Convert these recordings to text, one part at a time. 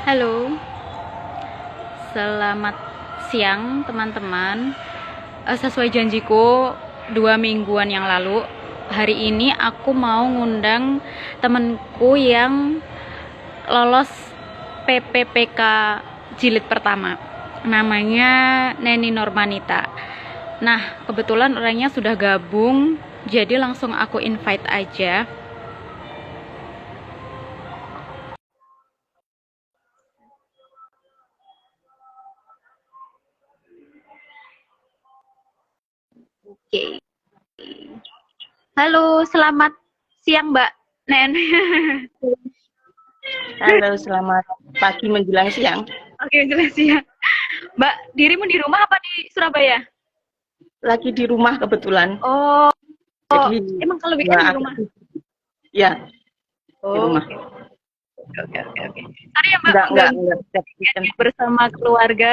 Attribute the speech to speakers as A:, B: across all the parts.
A: Halo, selamat siang teman-teman. Sesuai janjiku 2 mingguan yang lalu, hari ini aku mau ngundang temenku yang lolos PPPK jilid pertama. Namanya Neni Normanita. Nah, kebetulan orangnya sudah gabung, jadi langsung aku invite aja. Oke. Halo, selamat siang Mbak Nen.
B: Halo, selamat pagi menjelang siang.
A: Oke, jelas ya. Mbak, dirimu di rumah apa di Surabaya?
B: Lagi di rumah kebetulan.
A: Oh,
B: Jadi
A: emang kalau
B: ya,
A: weekend di rumah?
B: ya di
A: Oh,
B: rumah.
A: oke, oke. Sorry ya Mbak,
B: Enggak
A: mengganggu
B: setiap weekend.
A: bersama keluarga.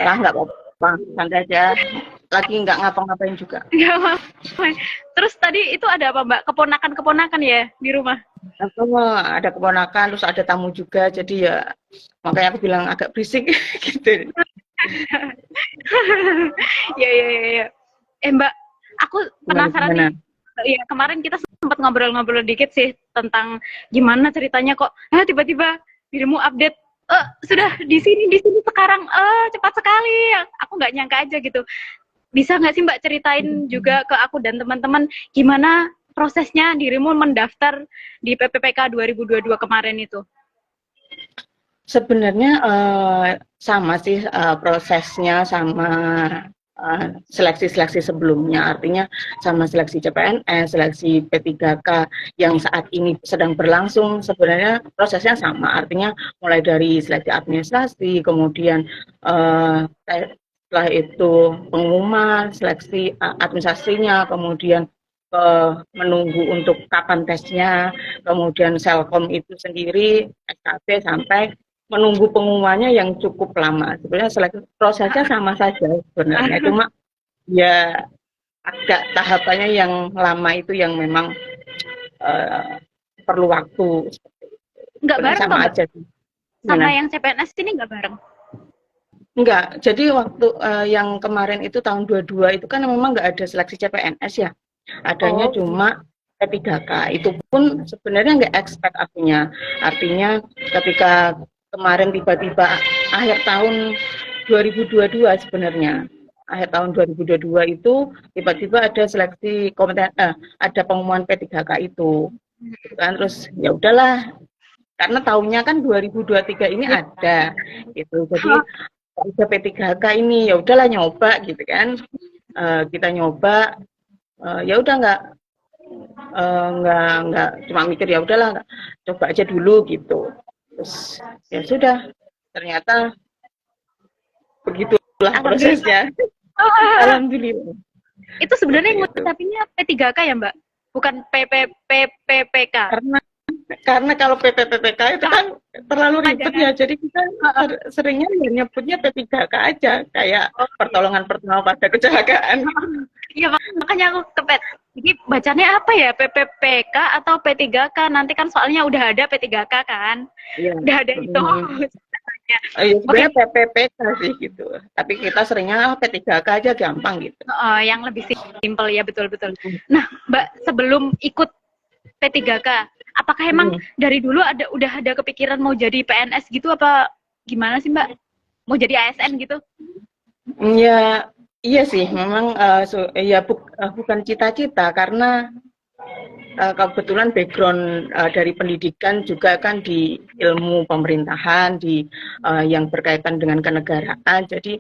B: Lah enggak apa-apa, santai aja. Lagi enggak ngapa-ngapain juga.
A: Nggak apa-apa. Terus tadi itu ada apa Mbak? Keponakan-keponakan ya di rumah?
B: Aku ada keponakan, terus ada tamu juga. Jadi ya makanya aku bilang agak berisik gitu.
A: Ya. Mbak, aku penasaran nih.
B: Gimana?
A: Ya, kemarin kita sempat ngobrol-ngobrol dikit sih tentang gimana ceritanya kok tiba-tiba dirimu update sudah di sini sekarang cepat sekali. Aku nggak nyangka aja gitu. Bisa nggak sih Mbak ceritain juga ke aku dan teman-teman gimana prosesnya dirimu mendaftar di PPPK 2022 kemarin itu?
B: Sebenarnya sama sih prosesnya sama seleksi-seleksi sebelumnya, artinya sama seleksi CPNS, seleksi P3K yang saat ini sedang berlangsung, sebenarnya prosesnya sama, artinya mulai dari seleksi administrasi, kemudian setelah itu pengumuman, seleksi administrasinya, kemudian menunggu untuk kapan tesnya, kemudian Selkom itu sendiri, SKB, sampai menunggu pengumumannya yang cukup lama. Sebenarnya prosesnya sama saja sebenarnya, cuma ya agak tahapannya yang lama itu yang memang uh, perlu waktu.
A: Nggak
B: Sebenarnya
A: bareng
B: sama
A: toh Mbak?
B: aja.
A: Sama
B: Gimana?
A: yang CPNS ini nggak bareng?
B: Enggak, jadi waktu yang kemarin itu tahun 22 itu kan memang nggak ada seleksi CPNS ya. Adanya
A: Oh,
B: cuma P3K. Itu pun sebenarnya nggak expect akunya. Artinya ketika kemarin tiba-tiba akhir tahun 2022 sebenarnya. Akhir tahun 2022 itu tiba-tiba ada seleksi ada pengumuman P3K itu. Gitu kan, terus ya udahlah, karena tahunnya kan 2023 ini
A: iya.
B: ada gitu. Jadi udah P3K ini ya udahlah nyoba gitu kan. Kita nyoba, ya udah nggak cuma mikir ya udahlah coba aja dulu gitu. Terus ya sudah, ternyata begitulah
A: Alhamdulillah.
B: prosesnya. Alhamdulillah
A: Itu sebenarnya
B: seperti
A: yang
B: itu.
A: ngucapinnya P3K ya Mbak? Bukan PPPPK.
B: Karena kalau PPPPK itu kan terlalu ribet
A: Panjangan.
B: ya, jadi kita seringnya nyebutnya P3K aja, kayak
A: Oh,
B: pertolongan pertama pada kecelakaan.
A: iya makanya aku kepet. Jadi bacanya apa ya? PPPK atau P3K? Nanti kan soalnya udah ada P3K kan?
B: Iya.
A: Udah ada itu.
B: Ya
A: Oke,
B: sebenarnya PPPK sih gitu. Tapi kita seringnya P3K aja gampang gitu.
A: yang lebih simpel ya betul-betul. Nah, Mbak, sebelum ikut P3K, apakah emang
B: Hmm.
A: dari dulu udah ada kepikiran mau jadi PNS gitu apa gimana sih Mbak? Mau jadi ASN gitu?
B: Ya, iya sih, memang ya bukan cita-cita karena kebetulan background dari pendidikan juga kan di ilmu pemerintahan, di yang berkaitan dengan kenegaraan. Jadi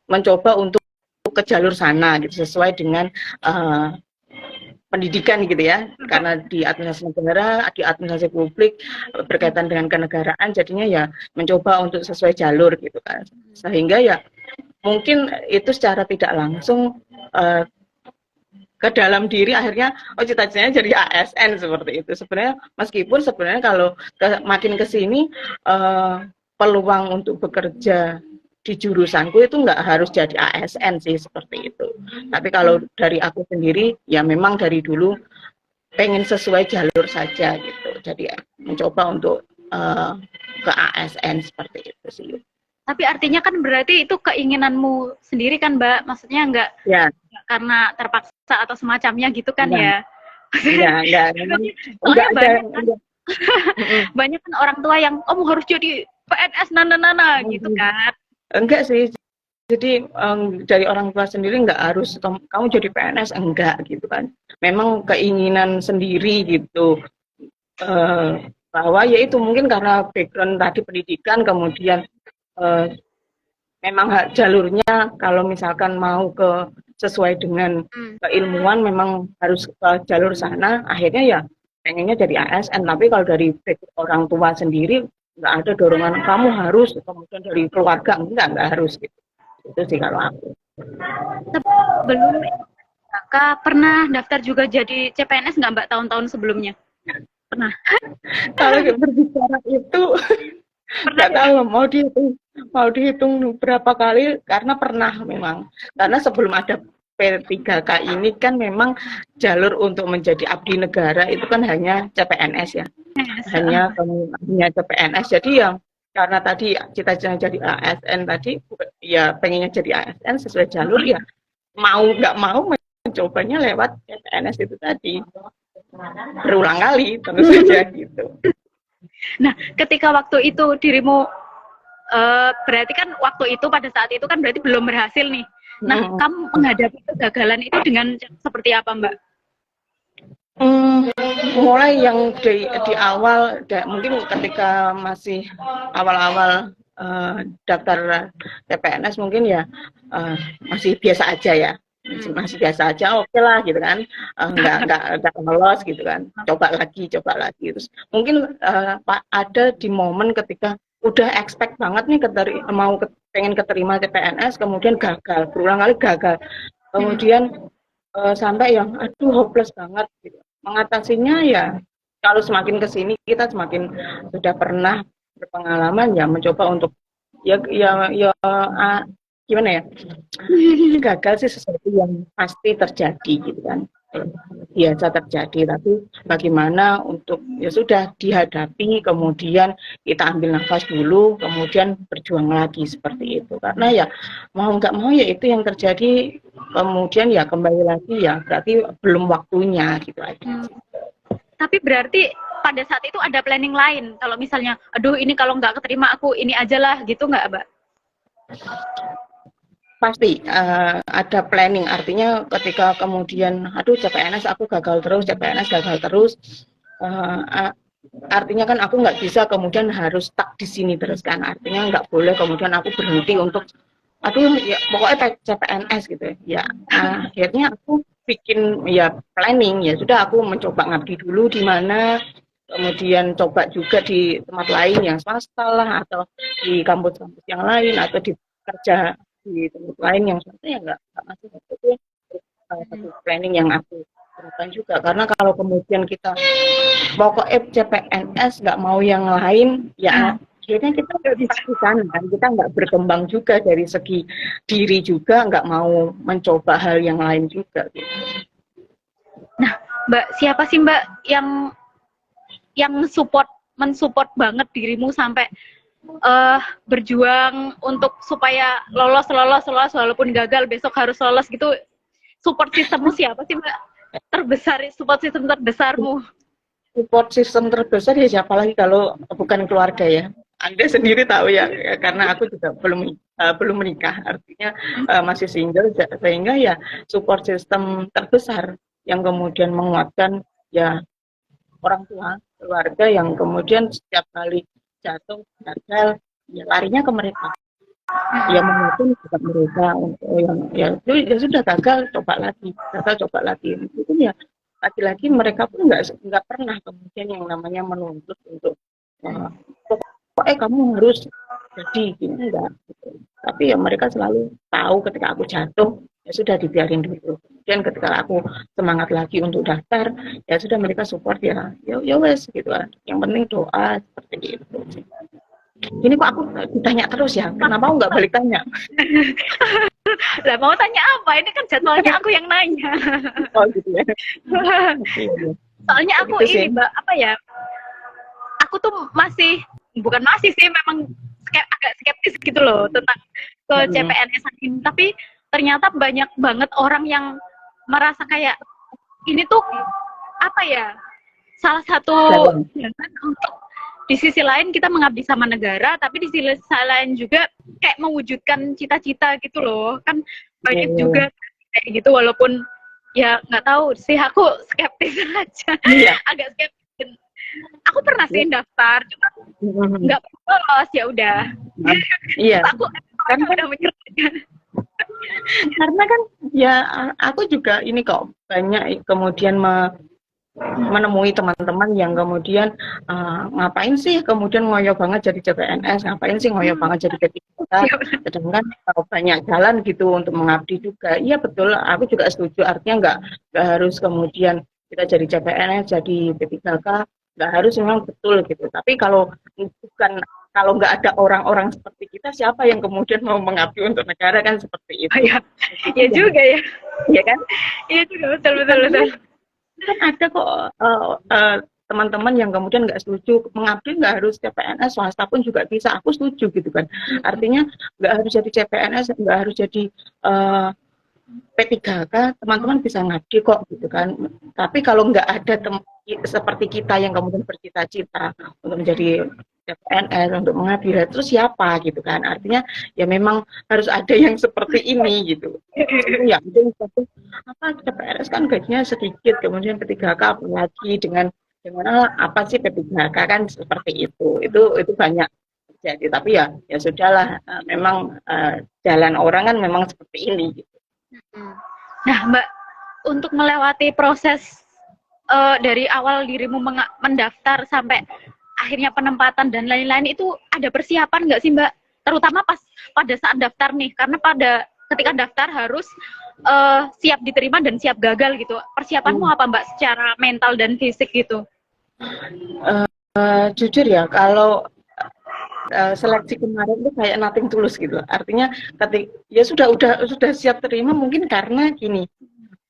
B: mencoba untuk ke jalur sana gitu sesuai dengan uh, pendidikan gitu ya, karena di administrasi negara, di administrasi publik berkaitan dengan kenegaraan, jadinya ya mencoba untuk sesuai jalur gitu kan, sehingga ya mungkin itu secara tidak langsung uh, ke dalam diri akhirnya cita-citanya jadi ASN seperti itu. Sebenarnya meskipun sebenarnya kalau makin ke sini peluang untuk bekerja di jurusanku itu nggak harus jadi ASN sih seperti itu. Tapi kalau dari aku sendiri ya memang dari dulu pengen sesuai jalur saja gitu. Jadi mencoba untuk uh, ke ASN seperti itu sih.
A: Tapi artinya kan berarti itu keinginanmu sendiri kan, Mbak? Maksudnya nggak
B: Ya,
A: karena terpaksa atau semacamnya gitu kan
B: enggak,
A: ya?
B: enggak,
A: Soalnya
B: ada,
A: banyak kan,
B: enggak.
A: banyak kan orang tua yang kamu harus jadi PNS nana gitu kan.
B: Enggak sih. Jadi dari orang tua sendiri nggak harus kamu jadi PNS, enggak gitu kan. Memang keinginan sendiri gitu. Bahwa ya itu mungkin karena background tadi pendidikan, kemudian memang jalurnya kalau misalkan mau ke sesuai dengan keilmuan memang harus ke jalur sana, akhirnya ya pengennya jadi ASN. Tapi kalau dari orang tua sendiri nggak ada dorongan kamu harus, kemudian dari keluarga nggak harus gitu. Itu sih kalau aku.
A: Belum, Kakak pernah daftar juga jadi CPNS nggak, Mbak, tahun-tahun sebelumnya? Pernah.
B: Kalau berbicara itu nggak tahu mau dihitung berapa kali, karena pernah memang, karena sebelum ada P3K ini kan memang jalur untuk menjadi abdi negara itu kan hanya CPNS ya, hanya CPNS. Jadi ya karena tadi cita-cita jadi ASN tadi ya pengennya jadi ASN sesuai jalur, ya mau nggak mau mencobanya lewat CPNS itu tadi berulang kali tentu saja gitu.
A: Nah, ketika waktu itu dirimu berarti kan waktu itu pada saat itu kan berarti belum berhasil nih. Nah, kamu menghadapi kegagalan itu dengan seperti apa, Mbak?
B: Mulai yang di awal, mungkin ketika masih awal-awal daftar CPNS mungkin ya masih biasa aja ya, masih biasa aja, oke lah gitu kan, nggak lolos gitu kan, coba lagi terus mungkin ada di momen ketika udah expect banget nih pengen keterima CPNS, kemudian gagal, berulang kali gagal, kemudian sampai yang aduh hopeless banget gitu. Mengatasinya ya kalau semakin kesini kita semakin sudah pernah berpengalaman ya mencoba untuk gimana ya, gagal sih sesuatu yang pasti terjadi gitu kan, biasa terjadi, tapi bagaimana untuk ya sudah dihadapi, kemudian kita ambil nafas dulu, kemudian berjuang lagi seperti itu, karena ya mau nggak mau ya itu yang terjadi, kemudian ya kembali lagi ya berarti belum waktunya gitu aja.
A: Tapi berarti pada saat itu ada planning lain, kalau misalnya aduh ini kalau nggak keterima aku ini aja lah gitu nggak, Mbak?
B: Pasti ada planning, artinya ketika kemudian aduh CPNS aku gagal terus, artinya kan aku nggak bisa kemudian harus stuck di sini terus kan, artinya nggak boleh kemudian aku berhenti untuk aduh ya pokoknya CPNS gitu ya. Akhirnya aku bikin ya planning, ya sudah aku mencoba ngabdi dulu di mana, kemudian coba juga di tempat lain yang swasta lah, atau di kampus-kampus yang lain, atau di kerja di tempat lain yang swasta ya nggak masuk. Itu salah satu planning yang aku lakukan juga, karena kalau kemudian kita pokoknya CPNS nggak mau yang lain ya akhirnya kita nggak bisa di sana kan, kita nggak berkembang juga dari segi diri juga, nggak mau mencoba hal yang lain juga gitu.
A: Nah, Mbak, siapa sih Mbak yang mensupport banget dirimu sampai berjuang untuk supaya lolos walaupun gagal besok harus lolos gitu? Support sistemmu siapa sih, Mbak? Support sistem terbesarmu?
B: Support system terbesar ya siapa lagi kalau bukan keluarga ya. Anda sendiri tahu ya, karena aku juga belum menikah, artinya masih single, sehingga ya support system terbesar yang kemudian menguatkan ya orang tua, keluarga, yang kemudian setiap kali jatuh gagal ya larinya ke mereka, ya menguatkan juga mereka untuk yang ya sudah gagal coba lagi itu ya. Lagi-lagi mereka pun nggak pernah kemudian yang namanya menuntut untuk kamu harus jadi gini, enggak gitu. Tapi ya mereka selalu tahu ketika aku jatuh ya sudah dibiarin dulu, kemudian ketika aku semangat lagi untuk daftar ya sudah mereka support ya wes gitu kan, yang penting doa seperti itu. Ini kok aku ditanya terus ya, kenapa aku nggak balik tanya?
A: Lah mau tanya apa? Ini kan jadwalnya aku yang nanya.
B: Oh gitu ya.
A: Soalnya aku ini Mbak, apa ya? aku tuh bukan masih sih, memang agak skeptis gitu loh tentang ke CPNS ini. Tapi ternyata banyak banget orang yang merasa kayak ini tuh apa ya, salah satu jalan untuk di sisi lain kita mengabdi sama negara, tapi di sisi lain juga kayak mewujudkan cita-cita gitu loh. Kan banyak juga kayak gitu, walaupun ya nggak tahu sih, aku skeptis aja. Agak skeptis. Aku pernah sih daftar, cuma nggak lolos, ya udah.
B: Iya.
A: Aku karena udah menyerahkan.
B: Karena kan ya aku juga ini kok banyak kemudian menemui teman-teman yang kemudian ngapain sih kemudian ngoyo banget jadi CPNS, ngapain sih ngoyo banget jadi P3K, sedangkan banyak jalan gitu untuk mengabdi juga. Iya betul, aku juga setuju, artinya nggak harus kemudian kita jadi CPNS, jadi P3K, nggak harus, memang betul gitu. Tapi kalau nggak ada orang-orang seperti kita, siapa yang kemudian mau mengabdi untuk negara, kan seperti itu.
A: Ya juga ya.
B: Iya kan?
A: Iya juga, betul.
B: Kan ada kok teman-teman yang kemudian nggak setuju mengabdi nggak harus CPNS, swasta pun juga bisa. Aku setuju gitu kan. Artinya nggak harus jadi CPNS, nggak harus jadi P3K, teman-teman bisa ngabdi kok gitu kan. Tapi kalau nggak ada seperti kita yang kemudian bercita-cita untuk menjadi CPNS, untuk mengabdi, terus siapa gitu kan. Artinya ya memang harus ada yang seperti ini gitu. Ya mungkin CPNS kan gajinya sedikit, kemudian P3K apalagi dengan apa sih P3K, kan seperti itu banyak terjadi. Tapi ya sudahlah, memang jalan orang kan memang seperti ini gitu.
A: Nah Mbak, untuk melewati proses dari awal dirimu mendaftar sampai akhirnya penempatan dan lain-lain, itu ada persiapan nggak sih Mbak? Terutama pada saat daftar nih, karena ketika daftar harus siap diterima dan siap gagal gitu. Persiapanmu apa Mbak secara mental dan fisik gitu?
B: Jujur ya, kalau seleksi kemarin itu kayak nothing tulus gitu. Artinya ya sudah siap terima, mungkin karena gini,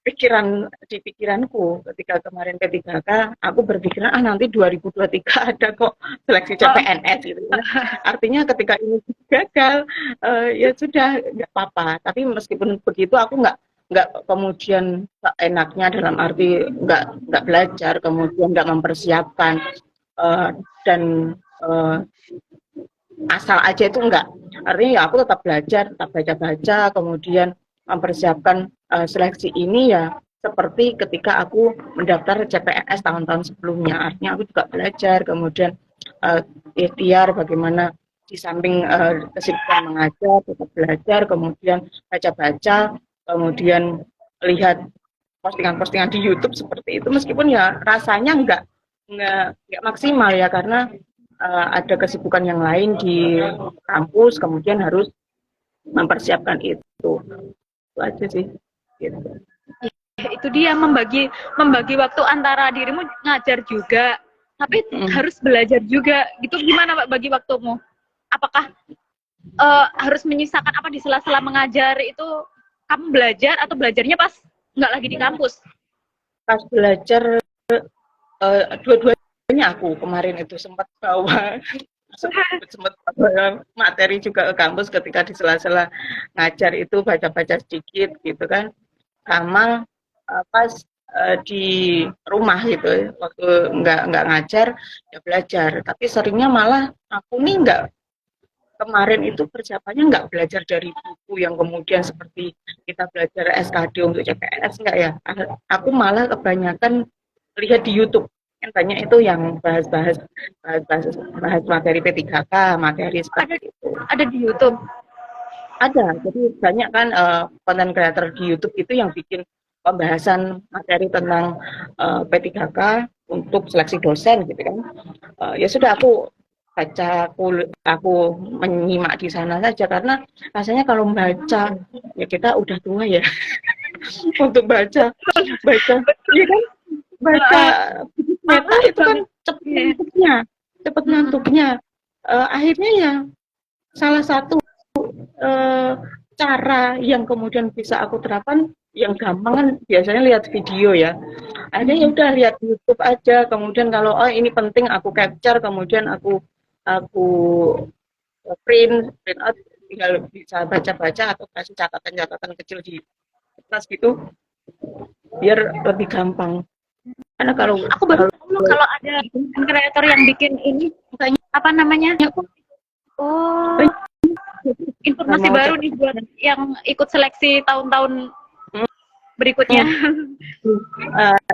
B: di pikiranku ketika kemarin P3K, aku berpikiran nanti 2023 ada kok seleksi CPNS gitu. Artinya ketika ini gagal, ya sudah nggak apa-apa. Tapi meskipun begitu, aku nggak kemudian enaknya dalam arti nggak belajar, kemudian nggak mempersiapkan, dan asal aja itu enggak. Artinya ya aku tetap belajar, tetap baca-baca, kemudian mempersiapkan seleksi ini ya seperti ketika aku mendaftar CPNS tahun-tahun sebelumnya. Artinya aku juga belajar, kemudian ikhtiar bagaimana di samping kesibukan mengajar, tetap belajar, kemudian baca-baca, kemudian lihat postingan-postingan di YouTube seperti itu, meskipun ya rasanya nggak maksimal ya, karena ada kesibukan yang lain di kampus, kemudian harus mempersiapkan itu aja sih gitu.
A: Itu dia, membagi waktu antara dirimu ngajar juga tapi harus belajar juga gitu. Gimana Pak bagi waktumu? Apakah harus menyisakan apa di sela-sela mengajar itu kamu belajar, atau belajarnya pas nggak lagi di kampus?
B: Pas belajar dua-duanya. Aku kemarin itu sempat bawa materi juga ke kampus ketika di sela-sela ngajar itu baca-baca sedikit gitu kan, sama pas di rumah gitu waktu nggak ngajar ya belajar. Tapi seringnya malah aku nih kemarin itu persiapannya nggak belajar dari buku yang kemudian seperti kita belajar SKD untuk CPNS, enggak ya. Aku malah kebanyakan lihat di YouTube. Banyak itu yang bahas materi P3K, materi seperti itu.
A: Ada di YouTube?
B: Ada, jadi banyak kan konten creator di YouTube itu yang bikin pembahasan materi tentang P3K untuk seleksi dosen gitu kan. Ya sudah, aku baca, aku menyimak di sana saja, karena rasanya kalau membaca ya kita udah tua ya untuk baca ya kan, baca meta itu kan cepet ngantuknya. Akhirnya ya salah satu cara yang kemudian bisa aku terapkan yang gampang kan biasanya lihat video ya. Ada ya udah lihat YouTube aja. Kemudian kalau oh ini penting aku capture, kemudian aku print out, tinggal bisa baca-baca atau kasih catatan-catatan kecil di kertas gitu biar lebih gampang. Karena kalau
A: Aku baru tahu kalau ada kreator yang bikin ini, apa namanya? Oh, informasi baru nih buat yang ikut seleksi tahun-tahun berikutnya.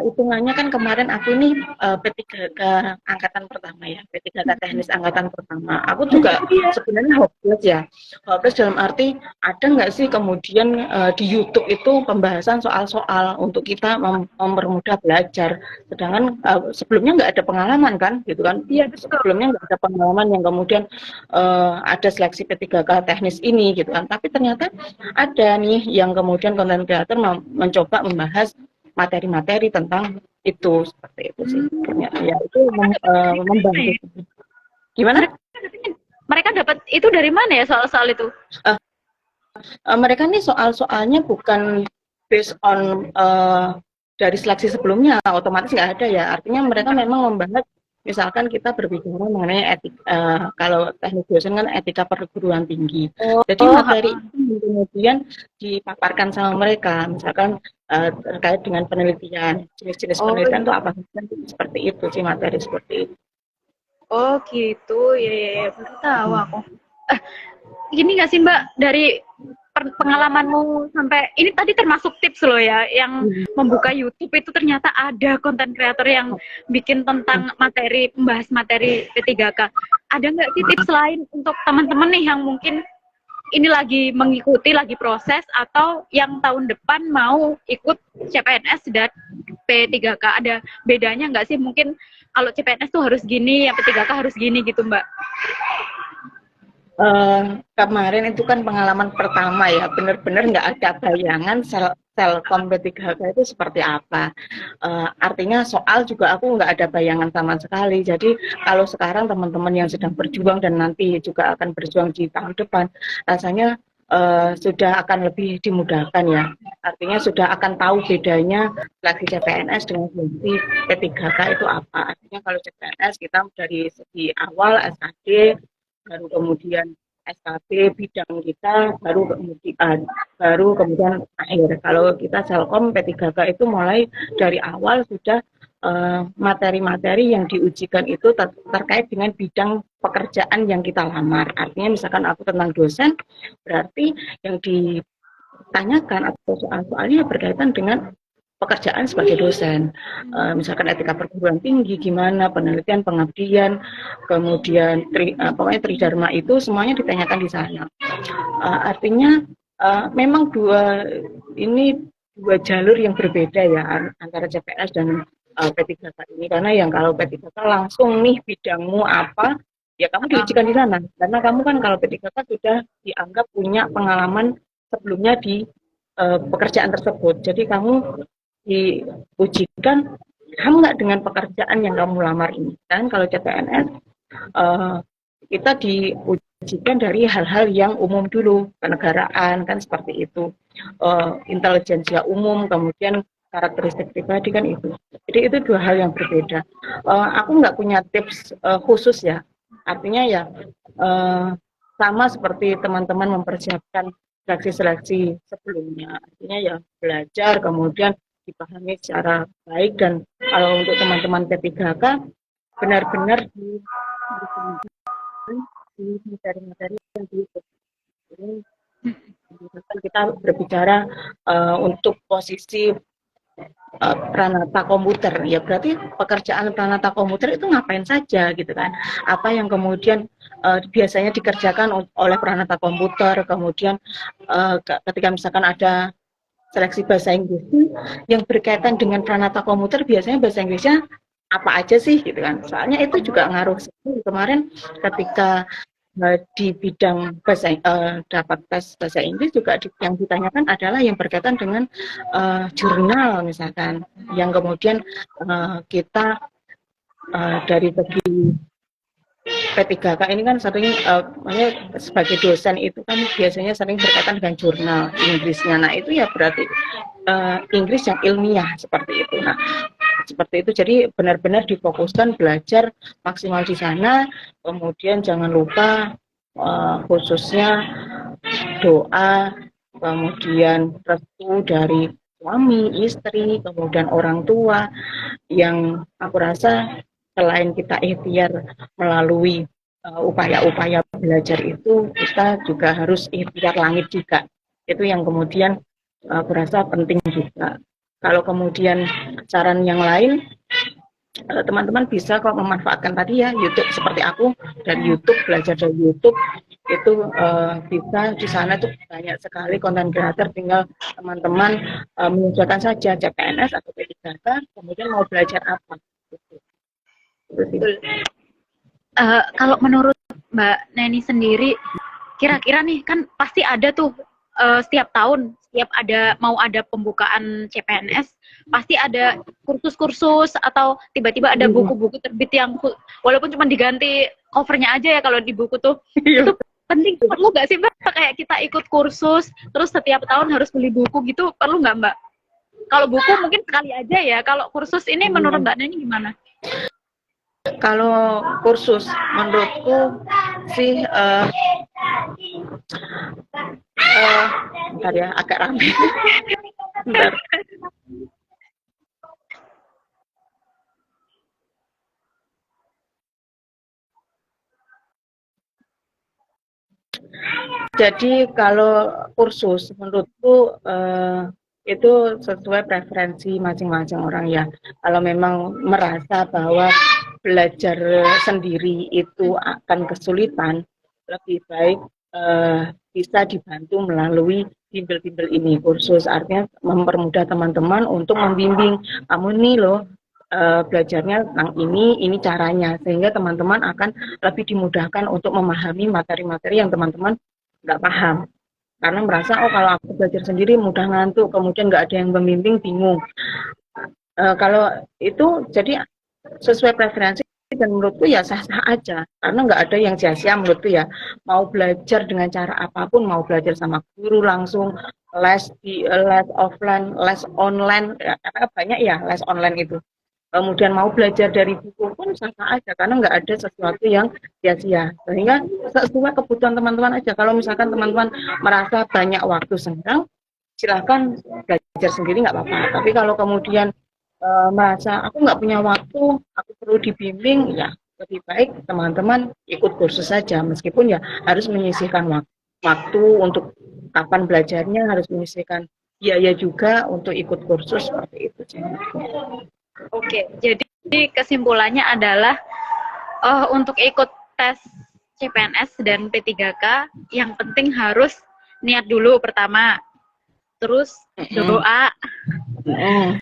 B: Hitungannya kan kemarin aku ini P3K angkatan pertama ya, P3K teknis angkatan pertama. Aku juga sebenarnya hopeless ya, hopeless dalam arti ada nggak sih kemudian di YouTube itu pembahasan soal-soal untuk kita mempermudah belajar. Sedangkan sebelumnya nggak ada pengalaman kan, gitu kan?
A: Iya betul.
B: Sebelumnya nggak ada pengalaman yang kemudian ada seleksi P3K teknis ini gitu kan. Tapi ternyata ada nih yang kemudian konten kreator mencoba membahas materi-materi tentang itu, seperti itu sih. Ya itu membantu. Gimana?
A: Mereka dapat itu dari mana ya soal-soal itu?
B: Mereka nih soal-soalnya bukan based on dari seleksi sebelumnya, otomatis nggak ada ya. Artinya mereka memang membahas, misalkan kita berbicara mengenai etika, kalau teknik dosen kan etika perguruan tinggi. Jadi materi itu kemudian dipaparkan sama mereka, misalkan terkait dengan penelitian, jenis-jenis penelitian itu apa, seperti itu sih, materi seperti itu.
A: Oh gitu, ya baru tahu aku. Gini nggak sih Mbak, dari pengalamanmu sampai ini tadi termasuk tips loh ya, yang membuka YouTube itu ternyata ada konten kreator yang bikin tentang materi, membahas materi P3K. Ada nggak sih tips lain untuk teman-teman nih yang mungkin ini lagi mengikuti, lagi proses, atau yang tahun depan mau ikut CPNS dan P3K? Ada bedanya nggak sih? Mungkin kalau CPNS tuh harus gini, yang P3K harus gini gitu Mbak?
B: Kemarin itu kan pengalaman pertama ya, benar-benar nggak ada bayangan Selkom P3K itu seperti apa. Artinya soal juga aku nggak ada bayangan sama sekali. Jadi kalau sekarang teman-teman yang sedang berjuang dan nanti juga akan berjuang di tahun depan, rasanya sudah akan lebih dimudahkan ya. Artinya sudah akan tahu bedanya seleksi CPNS dengan seleksi P3K itu apa. Artinya kalau CPNS kita dari segi awal SKD, baru kemudian SKB bidang kita, baru kemudian akhir. Kalau kita Selkom P3K itu mulai dari awal sudah materi-materi yang diujikan itu terkait dengan bidang pekerjaan yang kita lamar. Artinya misalkan aku tentang dosen, berarti yang ditanyakan atau soal-soalnya berkaitan dengan pekerjaan sebagai dosen, misalkan etika perguruan tinggi gimana, penelitian, pengabdian, kemudian pokoknya tridharma itu semuanya ditanyakan di sana. Artinya memang dua jalur yang berbeda ya antara CPNS dan P3K ini, karena yang kalau P3K langsung nih bidangmu apa, ya kamu diujikan di sana, karena kamu kan kalau P3K sudah dianggap punya pengalaman sebelumnya di pekerjaan tersebut, jadi kamu diujikan kamu nggak dengan pekerjaan yang kamu lamar ini. Dan kalau CPNS kita diujikan dari hal-hal yang umum dulu, kenegaraan kan seperti itu, intelijensia umum, kemudian karakteristik pribadi kan itu. Jadi itu dua hal yang berbeda. Aku nggak punya tips khusus ya. Artinya ya sama seperti teman-teman mempersiapkan seleksi-seleksi sebelumnya. Artinya ya belajar, kemudian dipahami secara baik, dan kalau untuk teman-teman P3K benar-benar di materi-materi yang ini kita berbicara untuk posisi pranata komputer, ya berarti pekerjaan pranata komputer itu ngapain saja gitu kan, apa yang kemudian biasanya dikerjakan oleh pranata komputer, kemudian ketika misalkan ada seleksi bahasa Inggris yang berkaitan dengan pranata komputer, biasanya bahasa Inggrisnya apa aja sih gitu kan, soalnya itu juga ngaruh. Kemarin ketika di bidang bahasa dapat tes bahasa Inggris juga yang ditanyakan adalah yang berkaitan dengan jurnal misalkan, yang kemudian kita dari segi P3K ini kan sering makanya sebagai dosen itu kan biasanya sering berkaitan dengan jurnal Inggrisnya. Nah, itu ya berarti Inggris yang ilmiah seperti itu. Nah, seperti itu. Jadi benar-benar difokuskan belajar maksimal di sana. Kemudian jangan lupa khususnya doa, kemudian restu dari suami, istri, kemudian orang tua yang aku rasa selain kita ikhtiar melalui upaya-upaya belajar itu, kita juga harus ikhtiar langit juga. Itu yang kemudian aku rasa penting juga. Kalau kemudian saran yang lain, teman-teman bisa kok memanfaatkan tadi ya YouTube seperti aku dari YouTube, belajar dari YouTube itu bisa di sana tuh banyak sekali konten kreator, tinggal teman-teman menyesuaikan saja CPNS atau P3K, kemudian mau belajar apa.
A: Kalau menurut Mbak Neni sendiri, kira-kira nih kan pasti ada tuh setiap tahun, setiap mau ada pembukaan CPNS, pasti ada kursus-kursus atau tiba-tiba ada buku-buku terbit yang walaupun cuma diganti covernya aja ya kalau di buku tuh. Itu penting, perlu nggak sih Mbak kayak kita ikut kursus terus setiap tahun harus beli buku gitu, perlu nggak Mbak? Kalau buku mungkin sekali aja ya, kalau kursus ini menurut Mbak Neni gimana?
B: Kalau kursus menurutku sih bentar ya, agak ramai. Bentar. Jadi kalau kursus menurutku itu sesuai preferensi masing-masing orang ya. Kalau memang merasa bahwa belajar sendiri itu akan kesulitan, lebih baik bisa dibantu melalui bimbel-bimbel ini, kursus. Artinya mempermudah teman-teman untuk membimbing, kamu nih loh belajarnya tentang ini caranya, sehingga teman-teman akan lebih dimudahkan untuk memahami materi-materi yang teman-teman nggak paham. Karena merasa, oh kalau aku belajar sendiri mudah ngantuk, kemudian nggak ada yang membimbing, bingung. Kalau itu jadi sesuai preferensi, dan menurutku ya sah-sah aja, karena nggak ada yang sia-sia menurutku ya. Mau belajar dengan cara apapun, mau belajar sama guru langsung, les offline, les online, ya, karena banyak ya les online itu. Kemudian mau belajar dari buku pun sah-sah aja, karena nggak ada sesuatu yang sia-sia. Sehingga sesuai kebutuhan teman-teman aja. Kalau misalkan teman-teman merasa banyak waktu senggang, silahkan belajar sendiri nggak apa-apa. Tapi kalau kemudian merasa aku nggak punya waktu, aku perlu dibimbing, ya lebih baik teman-teman ikut kursus saja. Meskipun ya harus menyisihkan waktu untuk kapan belajarnya, harus menyisihkan biaya juga untuk ikut kursus seperti itu.
A: Oke, jadi kesimpulannya adalah untuk ikut tes CPNS dan P3K, yang penting harus niat dulu pertama, terus doa,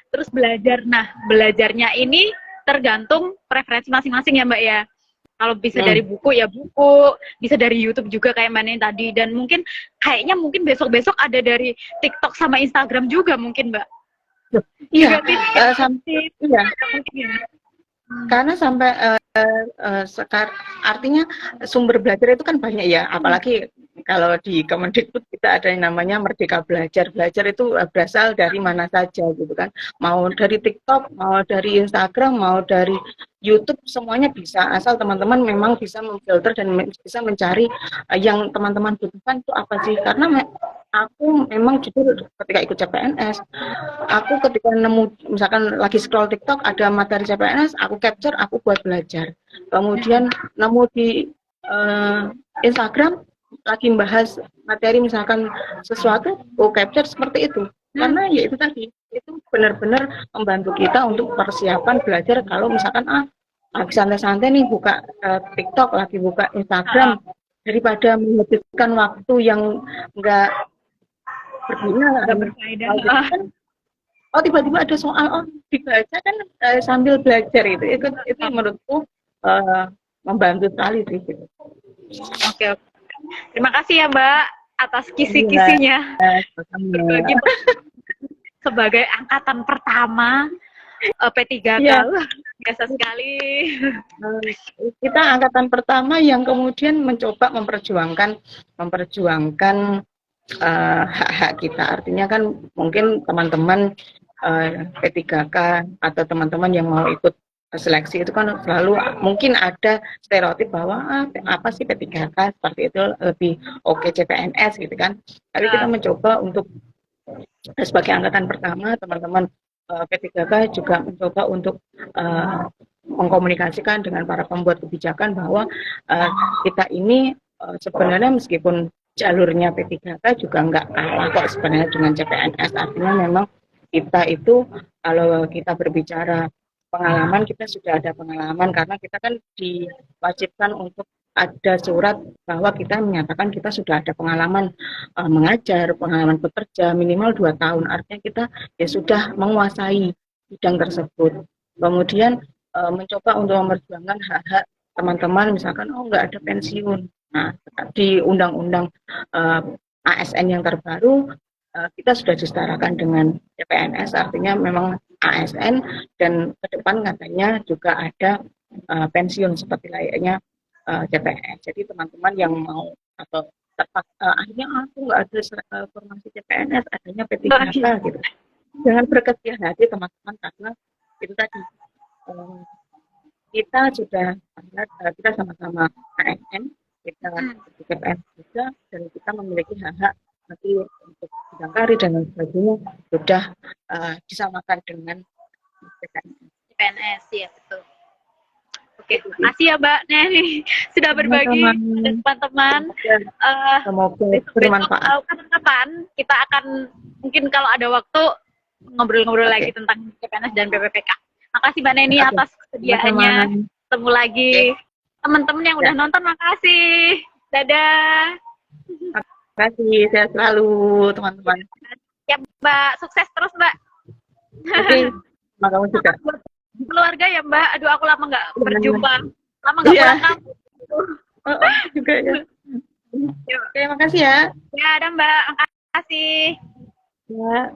A: terus belajar. Nah, belajarnya ini tergantung preferensi masing-masing ya Mbak ya. Kalau bisa dari buku ya buku, bisa dari YouTube juga kayak Mbak Neni tadi, dan kayaknya mungkin besok-besok ada dari TikTok sama Instagram juga mungkin Mbak.
B: Iya, iya. Karena sampai sekarang artinya sumber belajar itu kan banyak ya, apalagi kalau di Kemendikbud kita ada yang namanya Merdeka Belajar. Belajar itu berasal dari mana saja gitu kan. Mau dari TikTok, mau dari Instagram, mau dari YouTube, semuanya bisa, asal teman-teman memang bisa memfilter dan bisa mencari yang teman-teman butuhkan itu apa sih. Karena aku memang jujur ketika ikut CPNS, aku ketika nemu misalkan lagi scroll TikTok ada materi CPNS, aku capture, aku buat belajar. Kemudian nemu di Instagram lagi membahas materi misalkan sesuatu, aku capture seperti itu. Karena ya itu tadi, itu benar-benar membantu kita untuk persiapan belajar. Kalau misalkan lagi santai-santai nih buka TikTok, lagi buka Instagram, daripada menghabiskan waktu yang enggak berguna, enggak berfaedah. Oh tiba-tiba ada soal, dibaca kan sambil belajar, itu menurutku membantu sekali sih. Gitu.
A: Oke. Terima kasih ya Mbak atas kisi-kisinya. Berbagi sebagai angkatan pertama P3K.
B: Iya,
A: Biasa sekali.
B: kita angkatan pertama yang kemudian mencoba memperjuangkan hak-hak kita. Artinya kan mungkin teman-teman P3K atau teman-teman yang mau ikut seleksi itu kan selalu mungkin ada stereotip bahwa apa sih P3K seperti itu lebih oke CPNS gitu kan. Tapi kita mencoba untuk sebagai angkatan pertama teman-teman P3K juga mencoba untuk mengkomunikasikan dengan para pembuat kebijakan bahwa kita ini sebenarnya meskipun jalurnya P3K juga nggak kalah kok sebenarnya dengan CPNS. Artinya memang kita itu kalau kita berbicara pengalaman, kita sudah ada pengalaman karena kita kan diwajibkan untuk ada surat bahwa kita menyatakan kita sudah ada pengalaman mengajar, pengalaman bekerja minimal 2 tahun. Artinya kita ya sudah menguasai bidang tersebut. Kemudian mencoba untuk memperjuangkan hak-hak teman-teman, misalkan nggak ada pensiun. Nah, di undang-undang ASN yang terbaru kita sudah disetarakan dengan CPNS, artinya memang ASN dan ke depan katanya juga ada pensiun seperti layaknya CPNS. Jadi teman-teman yang mau atau akhirnya aku nggak ada formasi CPNS, adanya P3K gitu. Jangan berkecil hati teman-teman karena itu tadi kita sudah kita sama-sama ASN, kita CPNS juga dan kita memiliki hak-hak nanti untuk bidang karir dan lain sebagainya sudah disamakan dengan
A: CPNS ya betul. Oke, makasih ya Mbak Neni sudah berbagi dengan teman-teman.
B: Semoga bermanfaat.
A: Kapan kita akan mungkin kalau ada waktu ngobrol-ngobrol lagi tentang CPNS dan BPPK. Makasih Mbak Neni atas kesediaannya. Ketemu lagi. Teman-teman yang udah nonton makasih. Dadah.
B: Terima kasih, sehat selalu teman-teman.
A: Ya Mbak, sukses terus Mbak.
B: Oke, terima kasih juga.
A: Keluarga ya Mbak, aduh aku lama nggak berjumpa, lama nggak pulang kampung.
B: Juga ya. Oke, makasih ya.
A: Ya ada Mbak, makasih.
B: Ya.